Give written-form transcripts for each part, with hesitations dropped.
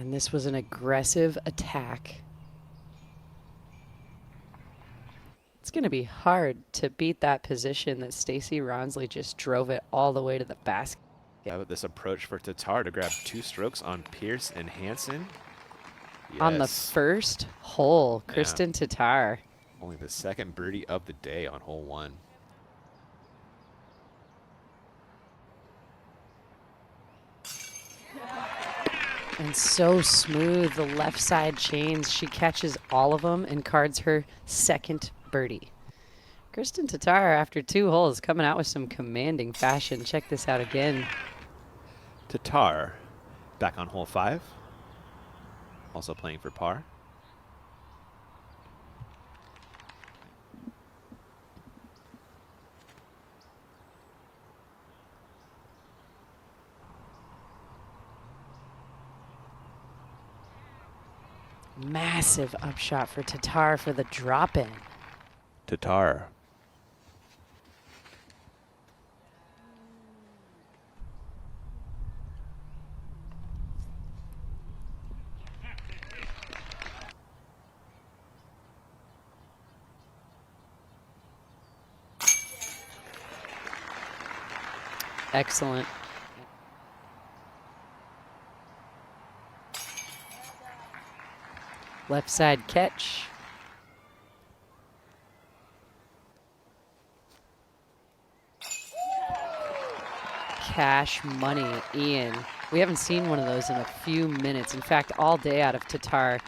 And this was an aggressive attack. It's going to be hard to beat that position that Stacey Ronsley just drove it all the way to the basket. Yeah, with this approach for Tattar to grab 2 strokes on Pierce and Hansen. Yes. On the first hole, Kristin Tattar. Only the second birdie of the day on hole 1. And so smooth, the left side chains. She catches all of them and cards her second birdie. Kristin Tattar, after 2 holes, coming out with some commanding fashion. Check this out again. Tattar back on hole 5. Also playing for par. Massive upshot for Tattar for the drop-in. Tattar. Excellent. Left side catch. Cash money, Ian. We haven't seen one of those in a few minutes. In fact, all day out of Tattar.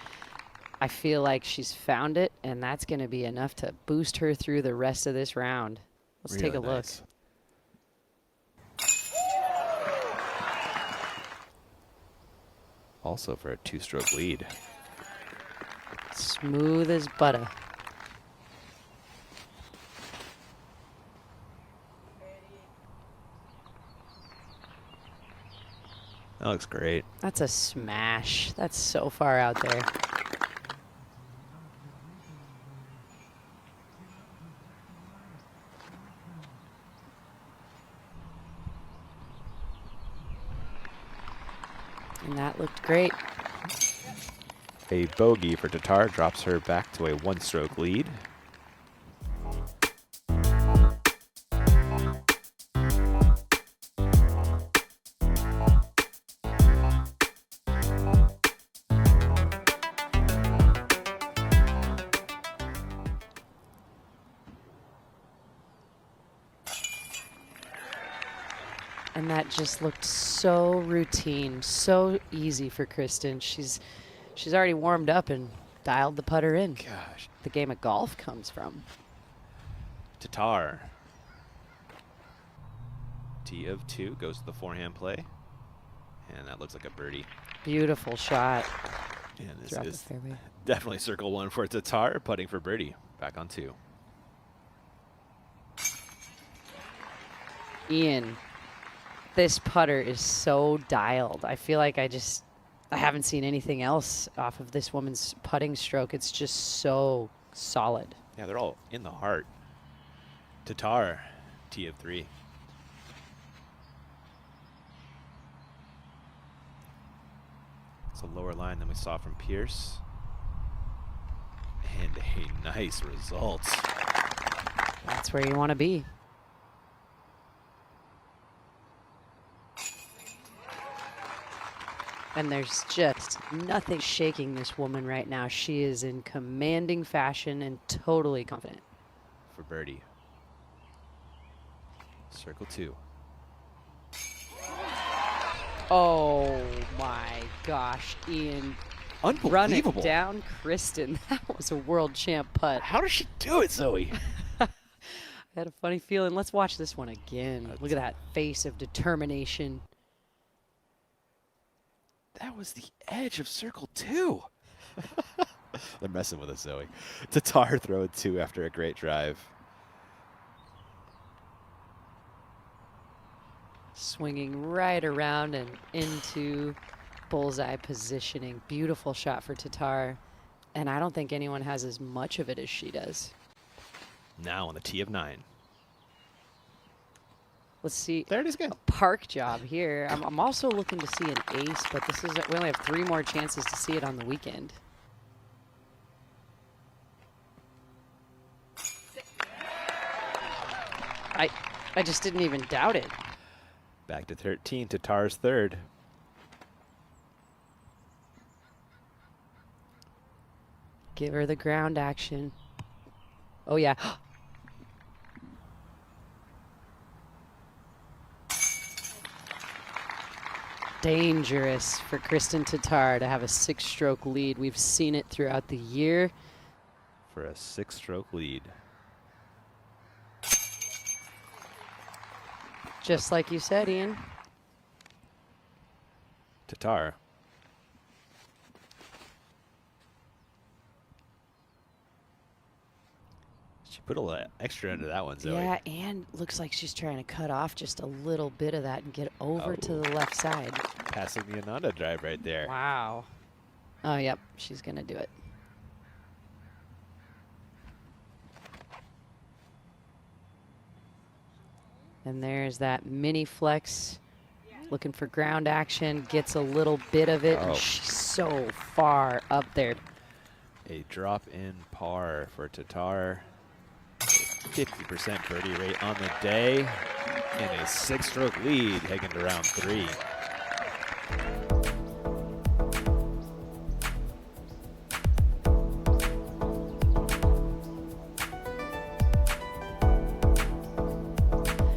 I feel like she's found it, and that's going to be enough to boost her through the rest of this round. Let's take a look. Also for a 2-stroke lead. Smooth as butter. That looks great. That's a smash. That's so far out there. And that looked great. A bogey for Tattar drops her back to a 1-stroke lead. And that just looked so routine, so easy for Kristin. She's already warmed up and dialed the putter in. Gosh. The game of golf comes from. Tattar. T of 2 goes to the forehand play. And that looks like a birdie. Beautiful shot. And this Drop is the fairway. definitely circle 1 for Tattar, putting for birdie. Back on 2. Ian, this putter is so dialed. I feel like I haven't seen anything else off of this woman's putting stroke. It's just so solid. Yeah, they're all in the heart. Tattar, T of 3. It's a lower line than we saw from Pierce. And a nice result. That's where you want to be. And there's just nothing shaking this woman right now. She is in commanding fashion and totally confident. For birdie. Circle 2. Oh my gosh, Ian. Unbelievable. Run it down, Kristin. That was a world champ putt. How does she do it, Zoe? I had a funny feeling. Let's watch this one again. Look at that face of determination. That was the edge of circle 2. They're messing with us, Zoe. Tattar throwing 2 after a great drive. Swinging right around and into bullseye positioning. Beautiful shot for Tattar. And I don't think anyone has as much of it as she does. Now on the T of 9. Let's see. There it is again. Part park job here. I'm also looking to see an ace, but we only have 3 more chances to see it on the weekend. I just didn't even doubt it. Back to 13, Tattar's third. Give her the ground action. Oh, yeah. Dangerous for Kristin Tattar to have a 6-stroke lead. We've seen it throughout the year. For a 6-stroke lead. Just like you said, Ian. Tattar. She put a little extra into that one, Zoe. Yeah, and looks like she's trying to cut off just a little bit of that and get over to the left side. Passing the Ananda drive right there. Wow. Oh, yep. She's going to do it. And there's that mini flex. Looking for ground action. Gets a little bit of it. And she's so far up there. A drop in par for Tattar. 50% birdie rate on the day. And a 6-stroke lead heading to round 3.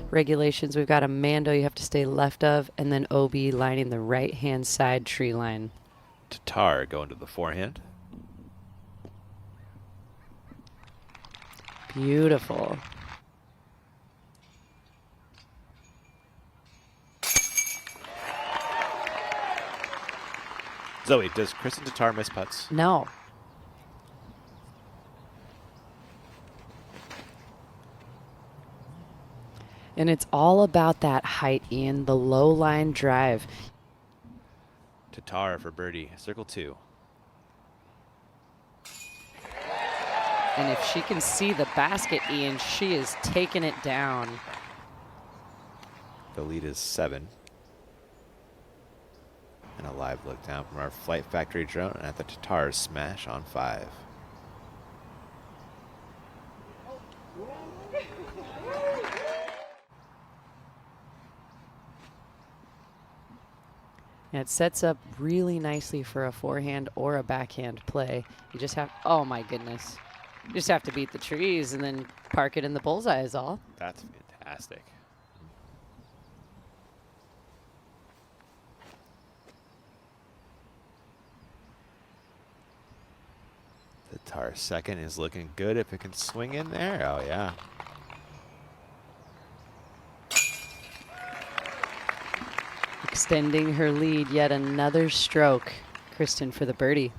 Regulations, we've got a Mando you have to stay left of, and then OB lining the right-hand side tree line. Tattar going to the forehand. Beautiful. Zoe, does Kristin Tattar miss putts? No. And it's all about that height, Ian, the low line drive. Tattar for birdie, circle 2. And if she can see the basket, Ian, she is taking it down. The lead is 7. And a live look down from our Flight Factory drone at the Tattar smash on 5. And it sets up really nicely for a forehand or a backhand play. You just have, oh my goodness. You just have to beat the trees and then park it in the bullseye is all. That's fantastic. Tattar second is looking good if it can swing in there. Oh, yeah. Extending her lead, yet another stroke. Kristin for the birdie.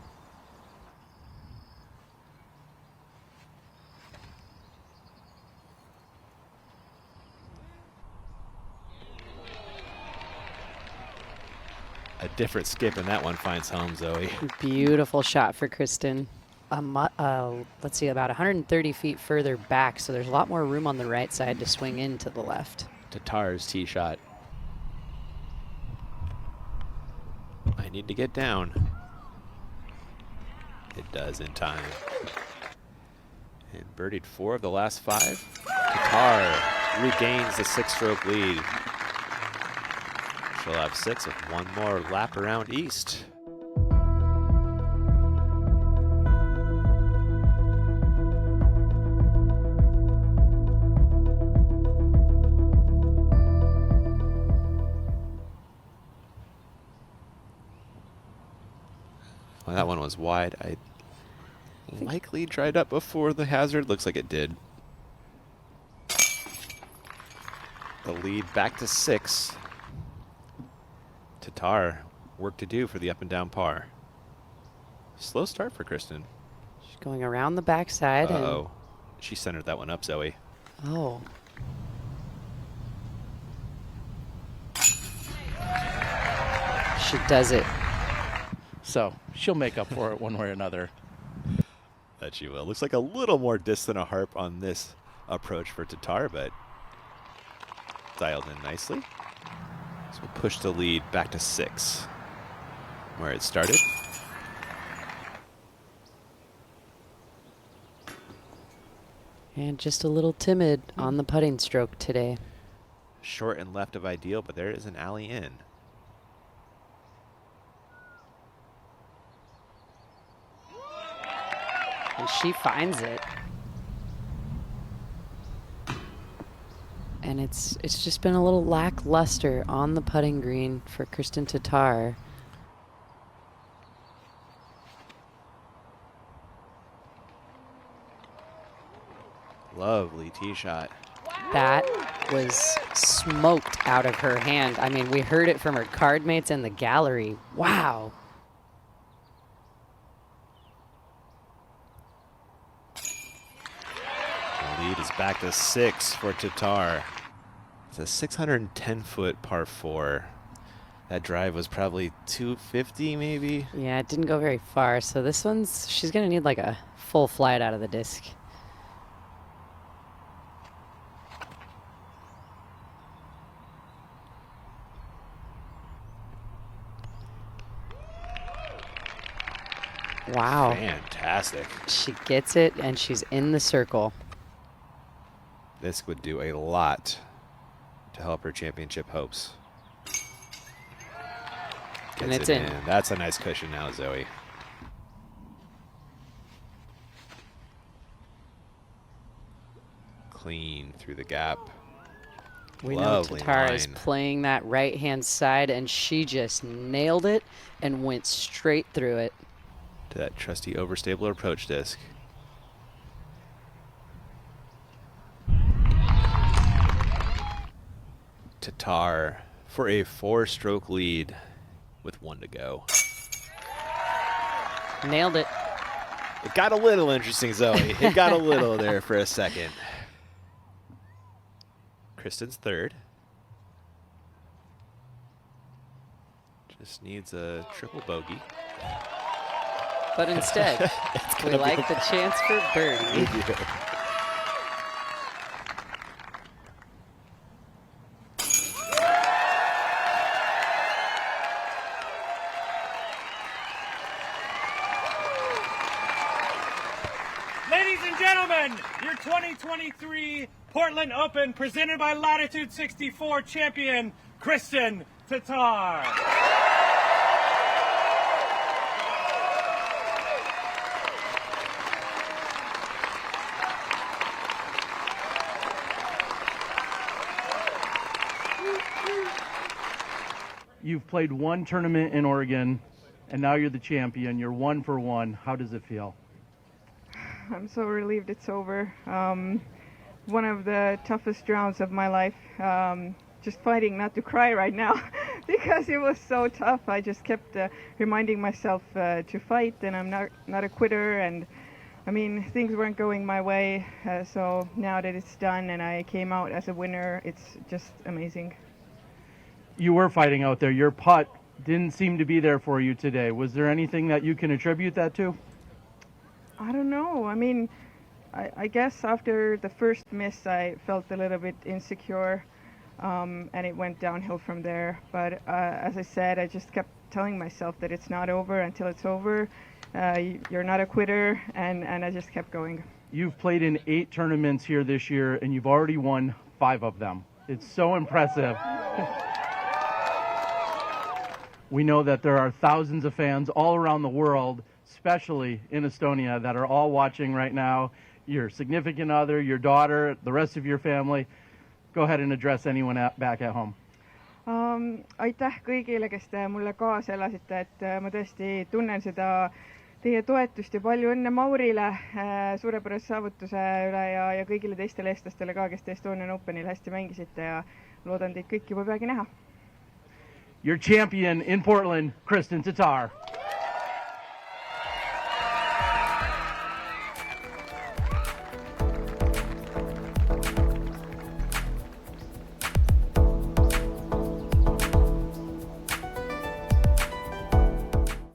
A different skip, and that one finds home, Zoe. Beautiful shot for Kristin. Let's see, about 130 feet further back, so there's a lot more room on the right side to swing in to the left. Tattar's tee shot. I need to get down. It does in time. And birdied 4 of the last 5. Tattar regains the 6-stroke lead. She'll have 6 with one more lap around east. Well, that one was wide. I likely dried up before the hazard. Looks like it did. The lead back to 6. Tattar, work to do for the up and down par. Slow start for Kristin. She's going around the backside. Uh-oh. She centered that one up, Zoe. Oh. She does it. So she'll make up for it one way or another. That she will. Looks like a little more distant a harp on this approach for Tattar, but dialed in nicely. So we'll push the lead back to 6, where it started. And just a little timid on the putting stroke today. Short and left of ideal, but there is an alley in. And she finds it. And it's just been a little lackluster on the putting green for Kristin Tattar. Lovely tee shot. That was smoked out of her hand. I mean, we heard it from her card mates in the gallery. Wow. The lead is back to 6 for Tattar. It's a 610-foot par 4. That drive was probably 250 maybe. Yeah, it didn't go very far. So this one's, she's going to need like a full flight out of the disc. Wow. Fantastic. She gets it, and she's in the circle. This would do a lot to help her championship hopes. And Gets it's it in. That's a nice cushion now, Zoe. Clean through the gap. We know Lovely Tattar is line. playing that right-hand side, and she just nailed it and went straight through it. To that trusty overstable approach disc. Tattar for a 4-stroke lead with 1 to go. Nailed it. It got a little interesting, Zoe. It got a little there for a second. Kristin's 3rd. Just needs a triple bogey. But instead, we like the chance for birdie. Ladies and gentlemen, your 2023 Portland Open presented by Latitude 64 champion, Kristin Tattar. You've played one tournament in Oregon, and now you're the champion. You're 1 for 1. How does it feel? I'm so relieved it's over. One of the toughest rounds of my life. Just fighting not to cry right now because it was so tough. I just kept reminding myself to fight, and I'm not a quitter. And I mean, things weren't going my way. So now that it's done and I came out as a winner, it's just amazing. You were fighting out there. Your putt didn't seem to be there for you today. Was there anything that you can attribute that to? I don't know. I mean, I guess after the first miss, I felt a little bit insecure, and it went downhill from there. But as I said, I just kept telling myself that it's not over until it's over. You're not a quitter, and I just kept going. You've played in 8 tournaments here this year, and you've already won 5 of them. It's so impressive. We know that there are thousands of fans all around the world, especially in Estonia, that are all watching right now. Your significant other, your daughter, the rest of your family. Go ahead and address anyone back at home. Aitäh kõigile, kes te mulle kaasa elasite, et ma tõesti tunnen seda teie toetust ja palju õnne Maurile suurepärase saavutuse üle ja kõigile teistele eestlastele ka, kes te Estonian Openil hästi mängisite ja loodan teid kõiki juba peagi näha. Your champion in Portland, Kristin Tattar.